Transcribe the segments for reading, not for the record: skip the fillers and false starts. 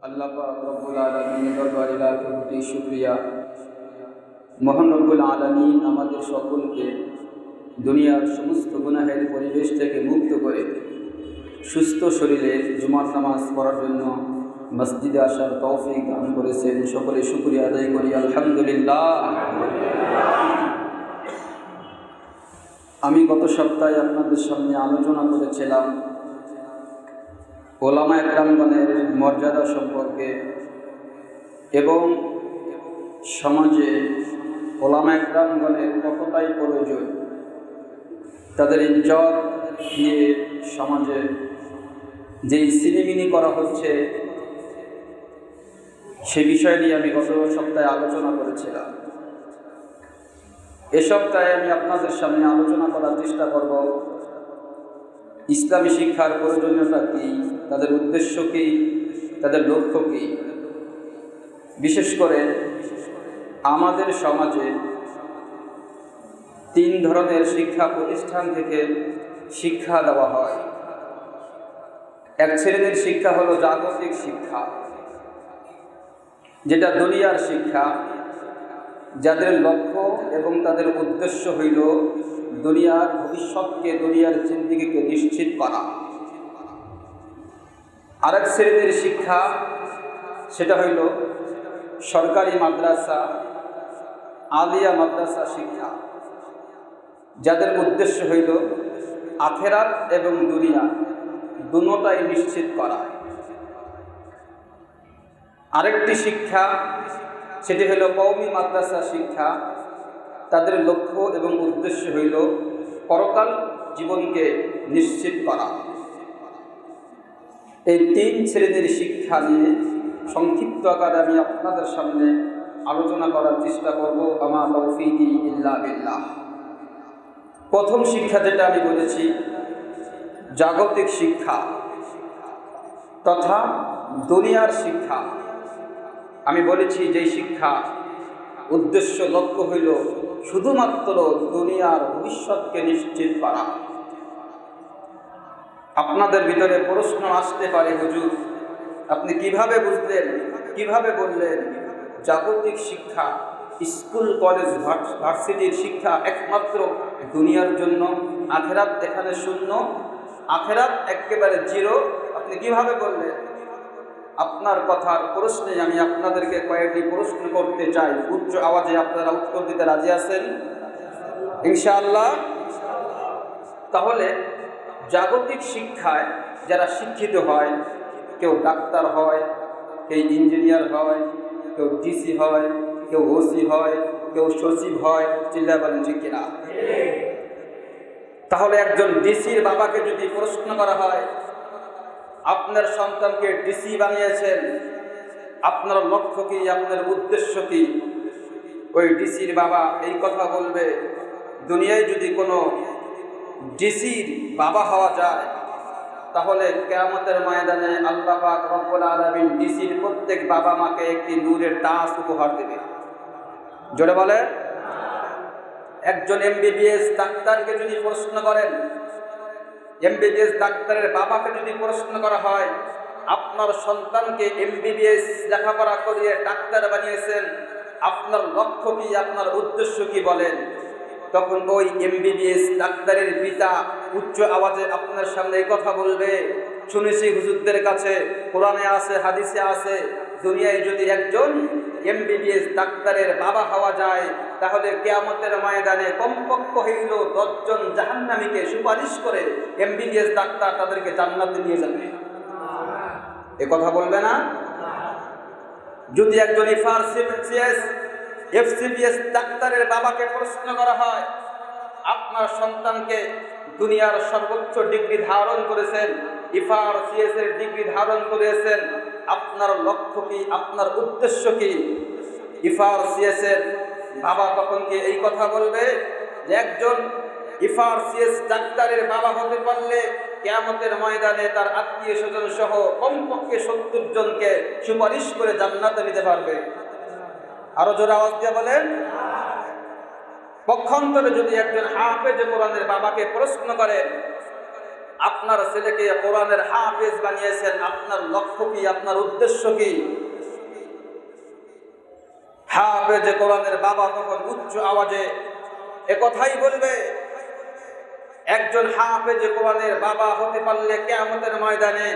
আল্লাহ পাক রব্বুল আলামিনের দরবারে লাখ কোটি শুকরিয়া। মহান রব্বুল আলামিন আমাদের সকলকে দুনিয়ার সমস্ত গুনাহের পরিবেশ থেকে মুক্ত করে সুস্থ শরীরে জুমার নামাজ পড়ার জন্য মসজিদে আসার তৌফিক দান করেছেন। সকলে শুকরিয়া আদায় করি আলহামদুলিল্লাহ। আমি গত সপ্তাহে আপনাদের সামনে আলোচনা করেছিলাম ওলামা একরামগণের মর্যাদা সম্পর্কে এবং সমাজে ওলামা একরামগণের কতটাই প্রয়োজন, তাদের ইজ্জত নিয়ে সমাজে যেই সিনেমিনি করা হচ্ছে সে বিষয় নিয়ে আমি গত সপ্তাহে আলোচনা করেছিলাম। এ সপ্তাহে আমি আপনাদের সামনে আলোচনা করার চেষ্টা করব ইসলামী শিক্ষার প্রয়োজনীয়তা কী, তাদের উদ্দেশ্য কী, তাদের লক্ষ্য কী। বিশেষ করে আমাদের সমাজে 3 ধরনের শিক্ষা প্রতিষ্ঠান থেকে শিক্ষা দেওয়া হয়। এক শ্রেণীর শিক্ষা হলো জাগতিক শিক্ষা, যেটা দুনিয়ার শিক্ষা, যাদের লক্ষ্য এবং তাদের উদ্দেশ্য হইল দুনিয়ার ভবিষ্যৎকে, দুনিয়ার জিন্দেগিকে নিশ্চিত করা। আরেক শ্রেণীর শিক্ষা, সেটা হইল সরকারি মাদ্রাসা, আলিয়া মাদ্রাসা শিক্ষা, যাদের উদ্দেশ্য হইল আখেরাত এবং দুনিয়া দুটোটাই নিশ্চিত করা। আরেকটি শিক্ষা, সেটি হইল কওমি মাদ্রাসা শিক্ষা, তাদের লক্ষ্য এবং উদ্দেশ্য হইল পরকাল জীবনকে নিশ্চিত করা। এই 3 শ্রেণীর শিক্ষা নিয়ে সংক্ষিপ্ত আকারে আমি আপনাদের সামনে আলোচনা করার চেষ্টা করব। আমা তৌফিকি ইল্লা বিল্লাহ। প্রথম শিক্ষা যেটা আমি বলেছি, জাগতিক শিক্ষা তথা দুনিয়ার শিক্ষা। আমি বলেছি যেই শিক্ষা উদ্দেশ্য লক্ষ্য হইল শুধুমাত্র দুনিয়ার ভবিষ্যৎকে নিশ্চিত করা। আপনাদের ভিতরে প্রশ্ন আসতে পারে, হুজুর আপনি কিভাবে বুঝলেন, কিভাবে বললেন জাগতিক শিক্ষা, স্কুল কলেজ ভার্সিটির শিক্ষা একমাত্র দুনিয়ার জন্য, আখেরাত এখানে শূন্য, আখেরাত একেবারে জিরো, আপনি কিভাবে বললেন? আপনার কথার প্রশ্নে আমি আপনাদেরকে কয়েকটি প্রশ্ন করতে চাই। উচ্চ আওয়াজে আপনারা উত্তর দিতে রাজি আছেন ইনশাআল্লাহ? তাহলে জাগতিক শিক্ষায় যারা শিক্ষিত হয়, কেউ ডাক্তার হয়, কেউ ইঞ্জিনিয়ার হয়, কেউ ডিসি হয়, কেউ ওসি হয়, কেউ সচিব হয়, চিল্লা বলেন ঠিক কিনা? তাহলে একজন ডিসির বাবাকে যদি প্রশ্ন করা হয়, আপনার সন্তানকে ডিসি বানিয়েছেন, আপনার লক্ষ্য কি, আপনার উদ্দেশ্য কি? ওই ডিসির বাবা এই কথা বলবে, দুনিয়ায় যদি কোনো ডিসির বাবা হওয়া যায় তাহলে কিয়ামতের ময়দানে আল্লাহ পাক রব্বুল আলামিন ডিসির প্রত্যেক বাবা মাকে একটি নূরের তাজ উপহার দেবে। জোরে বলে। একজন এমবিবিএস ডাক্তারকে যদি প্রশ্ন করেন, এমবিবিএস ডাক্তারের বাবাকে যদি প্রশ্ন করা হয়, আপনার সন্তানকে এমবিবিএস লেখাপড়া করিয়ে ডাক্তার বানিয়েছেন, আপনার লক্ষ্য কি, আপনার উদ্দেশ্য কি বলেন? তখন ওই এমবিবিএস ডাক্তারের পিতা উচ্চ আওয়াজে আপনার সামনে এই কথা বলবে, শুনেছি হুজুরদের কাছে কোরআনে আছে, হাদিসে আছে, দুনিয়ায় যদি একজন এমবিবিএস ডাক্তারের বাবা হওয়া যায় তাহলে কিয়ামতের ময়দানে কমপক্ষে হইল 10 জন জাহান্নামীকে সুপারিশ করে এমবিবিএস ডাক্তার তাদেরকে জান্নাতে নিয়ে যাবে। এ কথা বলবে না? যদি একজন এফসিপিএস ডাক্তারের বাবাকে প্রশ্ন করা হয়, আপনার সন্তানকে দুনিয়ার সর্বোচ্চ ডিগ্রি ধারণ করেছেন, এফআরসিএস এর ডিগ্রি ধারণ করেছেন, আপনার লক্ষ্য কি, আপনার উদ্দেশ্য কি? এফআরসিএস এর বাবা তখন কি এই কথা বলবে যে একজন এফআরসিএস ডাক্তারের বাবা হতে পারলে কিয়ামতের ময়দানে তার আত্মীয় স্বজন সহ কমপক্ষে 70 জনকে সুপারিশ করে জান্নাতে নিতে পারবে? আরো জোরে আওয়াজ দিয়ে বলেন। পক্ষান্তরে যদি একজন হাফেজ কোরআনের বাবাকে প্রশ্ন করে, আপনার ছেলেকে কোরআনের হাফেজ বানিয়েছেন, আপনার লক্ষ্য কি, আপনার উদ্দেশ্য কি? হাফেজ কোরআনের বাবা তখন উচ্চ আওয়াজে একথাই বলবে, একজন হাফেজ কোরআনের বাবা হতে পারলে কিয়ামতের ময়দানে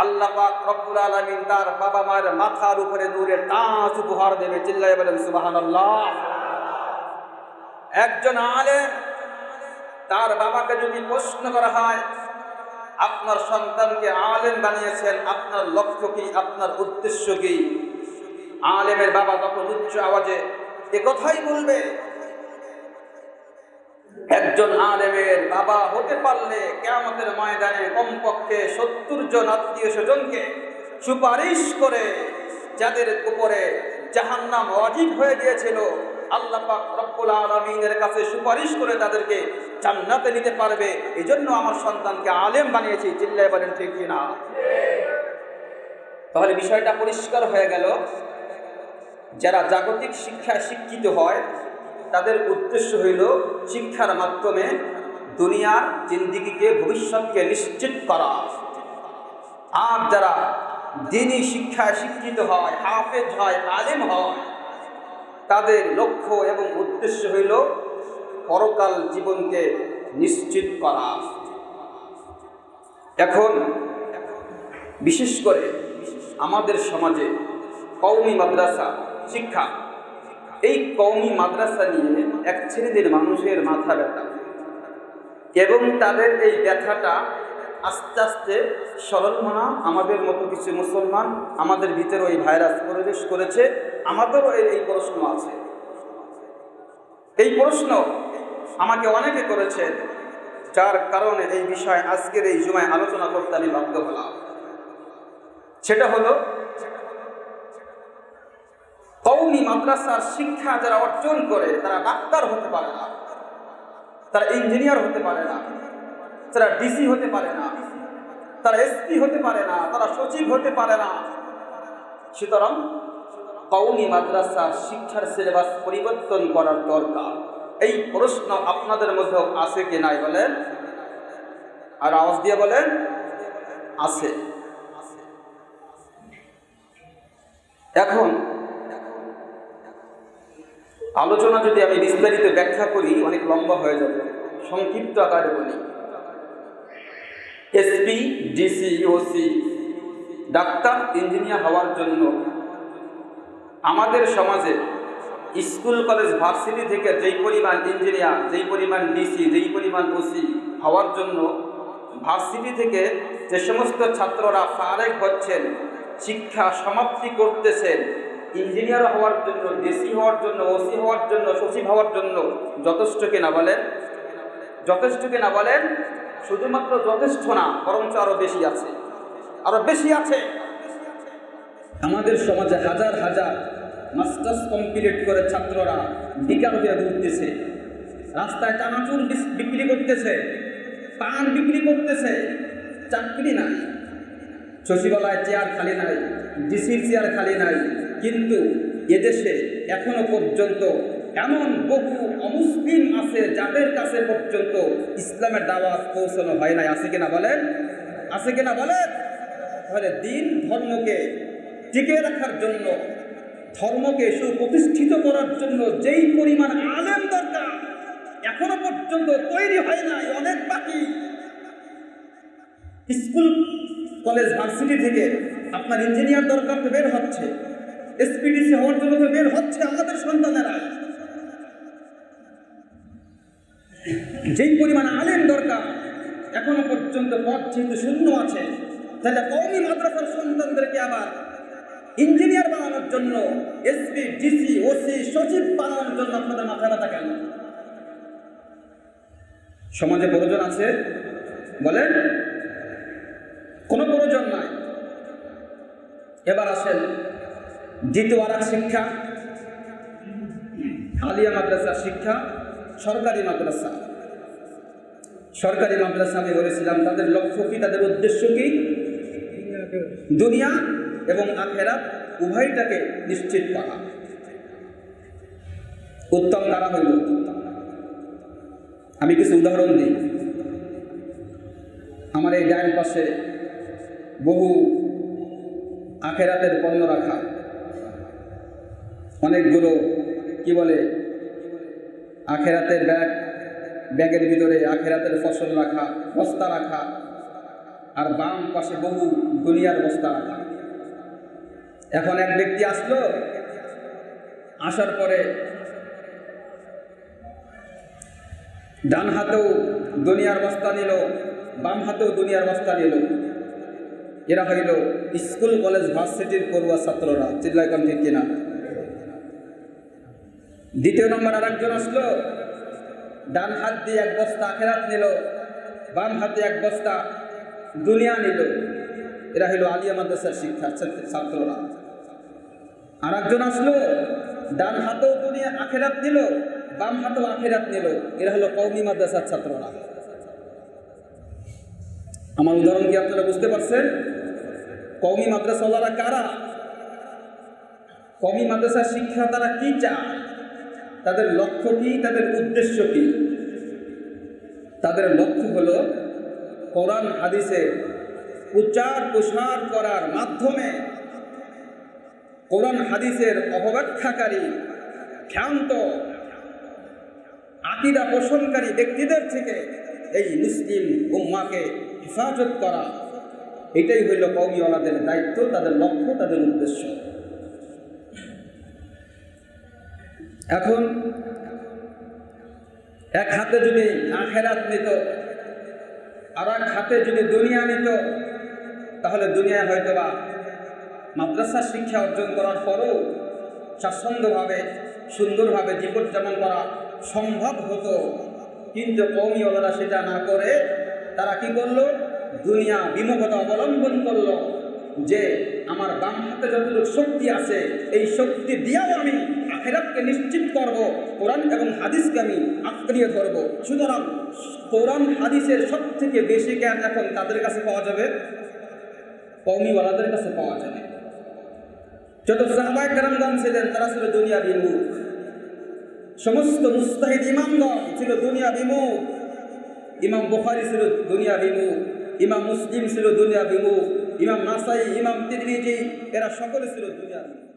আল্লাহ পাক রব্বুল আলামিন তার বাবা মায়ের মাথার উপরে নূরের তাজ উপহার দেবে। চিল্লায়ে বলেন সুবহানাল্লাহ। একজন আলেম তার বাবাকে যদি প্রশ্ন করা হয়, আপনার সন্তানকে আলেম বানিয়েছেন, আপনার লক্ষ্য কি, আপনার উদ্দেশ্য কি? আলেমের বাবা তখন উচ্চ আওয়াজে একথাই বলবে, একজন আলেমের বাবা হতে পারলে কিয়ামতের ময়দানে কমপক্ষে 70 জন আত্মীয় স্বজনকে সুপারিশ করে, যাদের উপরে জাহান্নাম ওয়াজিব হয়ে গিয়েছিল, আল্লাহ পাক রব্বুল আলামিনের কাছে সুপারিশ করে তাদেরকে জান্নাতে নিতে পারবে। এজন্য আমার সন্তানকে আলেম বানিয়েছি। চিল্লায়ে বলেন ঠিক কি না? তাহলে বিষয়টা পরিষ্কার হয়ে গেল, যারা জাগতিক শিক্ষায় শিক্ষিত হয় তাদের উদ্দেশ্য হইল শিক্ষার মাধ্যমে দুনিয়ার জিন্দেগিকে, ভবিষ্যৎকে নিশ্চিত করা। আর যারা দ্বীনি শিক্ষায় শিক্ষিত হয়, হাফেজ হয়, আলেম হয়, তাদের লক্ষ্য এবং উদ্দেশ্য হইল পরকাল জীবনকে নিশ্চিত করা। এখন বিশেষ করে আমাদের সমাজে কওমি মাদ্রাসা শিক্ষা, এই কওমি মাদ্রাসা নিয়ে এক শ্রেণীর মানুষের মাথা ব্যথা, এবং তাদের এই ব্যথাটা আস্তে আস্তে সরলমনা আমাদের মতো কিছু মুসলমান, আমাদের ভিতরে ওই ভাইরাস প্রবেশ করেছে। আমাদেরও এই প্রশ্ন আছে। এই প্রশ্ন আমাকে অনেকে করেছে, যার কারণে এই বিষয়ে আজকের এই জুমায় আলোচনা করতে আমি বাধ্য হলাম। সেটা হলো, কওমি মাদ্রাসার শিক্ষা যারা অর্জন করে তারা ডাক্তার হতে পারে না, তারা ইঞ্জিনিয়ার হতে পারে না, তারা ডিসি হতে পারে না, তারা এসপি হতে পারে না, তারা সচিব হতে পারে না। সুতরাং কওমি মাদ্রাসার শিক্ষার সিলেবাস পরিবর্তন করার দরকার। এই প্রশ্ন আপনাদের মধ্যে আছে কি নাই বলেন? আর আওয়াজ দিয়ে বলেন আছে। এখন আলোচনা যদি আমি বিস্তারিত ব্যাখ্যা করি অনেক লম্বা হয়ে যাবে, সংক্ষিপ্ত আকারে বলি। SP, DC, OC, doctor, engineer হওয়ার জন্য আমাদের সমাজে স্কুল, কলেজ, ভার্সিটি থেকে যেই পরিমাণ ইঞ্জিনিয়ার, যেই পরিমাণ ডিসি, যেই পরিমাণ ওসি হওয়ার জন্য ভার্সিটি থেকে যে সমস্ত ছাত্ররা ফারেক হচ্ছেন, শিক্ষা সমাপ্তি করতেছেন, ইঞ্জিনিয়ার হওয়ার জন্য, ডিসি হওয়ার জন্য, ওসি হওয়ার জন্য, সচিব হওয়ার জন্য যথেষ্ট কিনা বলেন? যথেষ্ট কিনা বলেন? শুধুমাত্র যথেষ্ট না, বরঞ্চ আরো বেশি আছে, আরো বেশি আছে। আমাদের সমাজে হাজার হাজার মাস্টার্স কমপ্লিট করে ছাত্ররা বেকার হয়ে ঘুরতেছে, রাস্তায় চানাচুর বিক্রি করতেছে, পান বিক্রি করতেছে, চাকরি নাই, সচিবালয় চেয়ার খালি নাই, ডিসির চেয়ার খালি নাই। কিন্তু এদেশে এখনো পর্যন্ত এমন বহু অমুসলিম আছে যাদের কাছে পর্যন্ত ইসলামের দাওয়াত পৌঁছানো হয় নাই। আছে কিনা বলেন? আছে কিনা বলেন? তাহলে দিন ধর্মকে টিকে রাখার জন্য, ধর্মকে সুপ্রতিষ্ঠিত করার জন্য যেই পরিমাণ আলেম দরকার এখনো পর্যন্ত তৈরি হয় নাই, অনেক বাকি। স্কুল, কলেজ, ভার্সিটি থেকে আপনার ইঞ্জিনিয়ার দরকার তো বের হচ্ছে, এসপিডিসি হওয়ার জন্য তো বের হচ্ছে আমাদের সন্তানেরা। যেই পরিমাণ আলেম দরকার এখনো পর্যন্ত পদ যেহেতু শূন্য আছে, তাহলে কওমি মাদ্রাসার সন্তানদেরকে আবার ইঞ্জিনিয়ার বানানোর জন্য, এসপি, ডিসি, ওসি, সচিব বানানোর জন্য আপনাদের মাথা ব্যথা কেন? সমাজে প্রয়োজন আছে বলেন? কোনো প্রয়োজন নাই। এবার আসেন দ্বিতীয় আর এক শিক্ষা, আলিয়া মাদ্রাসার শিক্ষা, সরকারি মাদ্রাসা। সরকারি মাদ্রাসা আমি বলেছিলাম তাদের লক্ষ্য কি, তাদের উদ্দেশ্য কি? দুনিয়া এবং আখেরাত উভয়টাকে নিশ্চিত করা। উত্তম কারা হইল? আমি কিছু উদাহরণ দিই। আমার আমার এই ডান পাশে বহু আখেরাতের পণ্য রাখা, অনেকগুলো কি বলে আখেরাতের ব্যাগের ভিতরে আখেরাতের ফসল রাখা, বস্তা রাখা, আর বাম পাশে বহু দুনিয়ার বস্তা রাখা। এখন এক ব্যক্তি আসলো, আসার পরে ডান হাতেও দুনিয়ার বস্তা নিল, বাম হাতেও দুনিয়ার বস্তা নিল। এরা হইল স্কুল কলেজ ভার্সিটির পড়ুয়া ছাত্ররা, চিল্লায় কোন ঠিক কিনা? দ্বিতীয় নম্বর আরেকজন আসলো, ডান হাত দিয়ে এক বস্তা আখেরাত নিল, বাম হাতে এক বস্তা দুনিয়া নিল। এরা হইল আলিয়া মাদ্রাসার শিক্ষার ছাত্ররা। আর একজন আসলো, ডান হাতেও দুনিয়া আখেরাত নিল, বাম হাতেও আখেরাত নিল। এরা হলো কওমি মাদ্রাসার ছাত্ররা। আমার উদাহরণ কি আপনারা বুঝতে পারছেন? কওমি মাদ্রাসাওয়ালারা কারা? কওমি মাদ্রাসার শিক্ষা তারা কি চায়, তাদের লক্ষ্য কি, তাদের উদ্দেশ্য কি? তাদের লক্ষ্য হলো কোরআন হাদিসে প্রচার প্রসার করার মাধ্যমে কোরআন হাদিসের অপব্যাখ্যাকারী, ভ্রান্ত আকীদা পোষণকারী ব্যক্তিদের থেকে এই মুসলিম উম্মাহকে হেফাজত করা। এটাই হইল কওমিওয়ালাদের দায়িত্ব, তাদের লক্ষ্য, তাদের উদ্দেশ্য। এখন এক হাতে যদি আখেরাত নিত, আর এক হাতে যদি দুনিয়া নিত, তাহলে দুনিয়ায় হয়তো বা মাদ্রাসার শিক্ষা অর্জন করার পরও স্বাচ্ছন্দ্যভাবে সুন্দরভাবে জীবনযাপন করা সম্ভব হতো। কিন্তু কওমিওয়ালারা সেটা না করে তারা কি করলো? দুনিয়া বিমুখতা অবলম্বন করলো, যে আমার বাম হাতে যতটুকু শক্তি আছে এই শক্তি দিয়েও আমি আখেরাতকে নিশ্চিত করব, কোরআন এবং হাদিসকে আমি আঁকড়িয়ে ধরব। সুতরাং কোরআন হাদিসের সব থেকে বেশি জ্ঞান এখন তাদের কাছে পাওয়া যাবে, কওমিওয়ালাদের কাছে পাওয়া যাবে। যত সাহাবায়ে কেরামগণ ছিলেন তারা ছিল দুনিয়া বিমুখ, সমস্ত মুজতাহিদ ইমামগণ ছিল দুনিয়া বিমুখ। ইমাম বুখারী ছিল দুনিয়া বিমুখ, ইমাম মুসলিম ছিল দুনিয়া বিমুখ, ইমাম নাসাই, ইমাম তিরমিজি, এরা সকলে ছিল দুনিয়া বিমুখ।